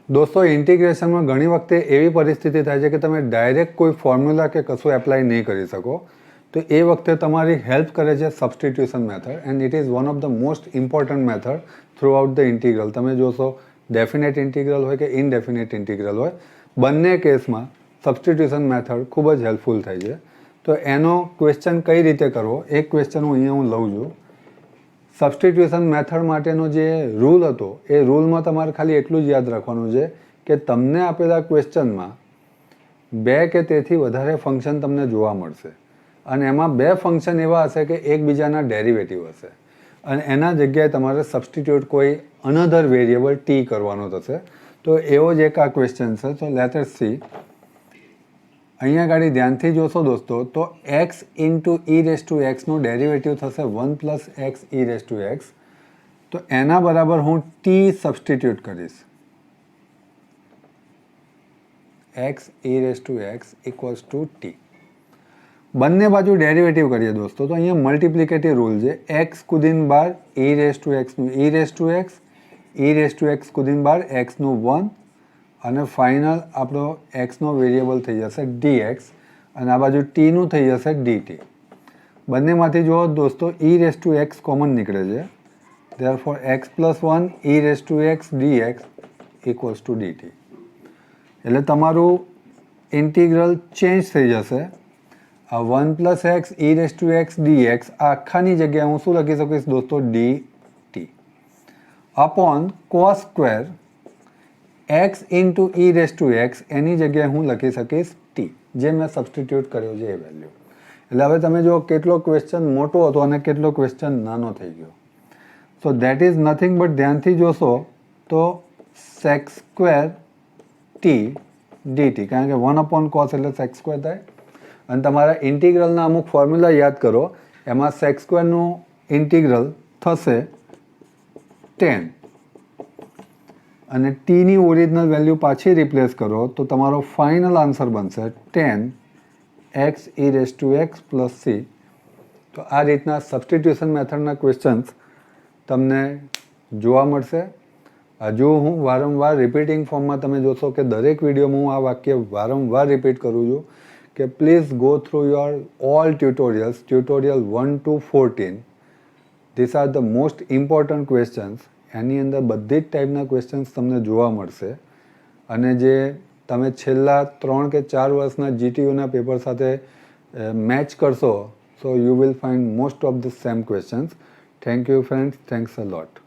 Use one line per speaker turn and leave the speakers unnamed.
દોસ્તો ઇન્ટિગ્રેશનમાં ઘણી વખતે એવી પરિસ્થિતિ થાય છે કે તમે ડાયરેક્ટ કોઈ ફોર્મ્યુલા કે કશું એપ્લાય નહીં કરી શકો, તો એ વખતે તમારી હેલ્પ કરે છે substitution method, and it is one of the most important method through out the integral. તમે જોશો ડેફિનેટ ઇન્ટિગ્રલ હોય કે ઇનડેફિનેટ ઇન્ટિગ્રલ હોય, બંને કેસમાં સબસ્ટિટ્યુશન મેથડ ખૂબ જ હેલ્પફુલ થાય છે. તો એનો ક્વેશ્ચન કઈ રીતે કરવો, એક ક્વેશ્ચન અહીંયા હું લઉં છું. સબસ્ટિટ્યુશન મેથડ માટેનો જે રૂલ હતો એ રૂલમાં તમારે ખાલી એટલું જ યાદ રાખવાનું છે કે તમને આપેલા ક્વેશ્ચનમાં 2 કે તેથી વધારે ફંક્શન તમને જોવા મળશે, અને એમાં 2 ફંક્શન એવા હશે કે એકબીજાના ડેરિવેટિવ હશે, અને એના જગ્યાએ તમારે સબસ્ટિટ્યુટ કોઈ અનધર વેરિયેબલ ટી કરવાનો થશે. તો એવો જ એક આ ક્વેશ્ચન છે. તો લેટ અસ સી. અહીંયા ગાડી ધ્યાનથી જોશો દોસ્તો, તો x into e raise to એક્સનું ડેરિવેટિવ થશે 1 plus x e raise to x. તો એના બરાબર હું ટી સબસ્ટિટ્યુટ કરીશ. X e raise to x equals to T. બંને બાજુ ડેરિવેટિવ કરીએ દોસ્તો, તો અહીંયા મલ્ટિપ્લિકેટિવ રૂલ છે. એક્સ કુદીન બાર ઈ રેસ ટુ એક્સનું e raise to x, e raise to x કુદીન બાર એક્સનું 1, અને ફાઇનલ આપણો એક્સનો વેરિયેબલ થઈ જશે dx, અને આ બાજુ ટીનું થઈ જશે dt. બંનેમાંથી જુઓ દોસ્તો, ઈ રેસ ટુ એક્સ કોમન નીકળે છે. Therefore x plus 1 E raise to x dx equals to dt. એટલે તમારું ઇન્ટિગ્રલ ચેન્જ થઈ જશે. આ 1 plus x e raise to x dx આ આખાની જગ્યાએ હું શું લખી શકીશ દોસ્તો, dt upon cos square x into e raise to x, એની જગ્યાએ હું લખી શકીશ ટી, જે મેં સબસ્ટિટ્યુટ કર્યો છે એ વેલ્યુ. એટલે હવે તમે જો કેટલો ક્વેશ્ચન મોટો હતો અને કેટલો ક્વેશ્ચન નાનો થઈ ગયો. So that is nothing but, ધ્યાનથી જોશો તો સેક સ્ક્વેર ટી ડીટી, કારણ કે 1 અપોન કોસ એટલે સેક સ્ક્વેર થાય. અને તમારા ઇન્ટિગ્રલના અમુક ફોર્મ્યુલા યાદ કરો, એમાં સેક સ્ક્વેરનું ઇન્ટિગ્રલ થશે 10, અને ટીની ઓરિજિનલ વેલ્યુ પાછી રિપ્લેસ કરો તો તમારો ફાઇનલ આન્સર બનશે 10 x e raise to x plus C. તો આ રીતના સબસ્ટિટ્યુશન મેથડના ક્વેશ્ચન્સ તમને જોવા મળશે. હજુ હું વારંવાર રિપીટિંગ ફોર્મમાં તમે જોશો કે દરેક વિડીયોમાં હું આ વાક્ય વારંવાર રિપીટ કરું છું કે please go through your all tutorials, tutorial 1 to 14. This are the most important questions. એની અંદર બધી જ ટાઈપના ક્વેશ્ચન્સ તમને જોવા મળશે, અને જે તમે છેલ્લા 3 કે 4 વર્ષના જીટીયુના પેપર સાથે મેચ કરશો, so you will find most of the same questions. Thank you friends, thanks a lot.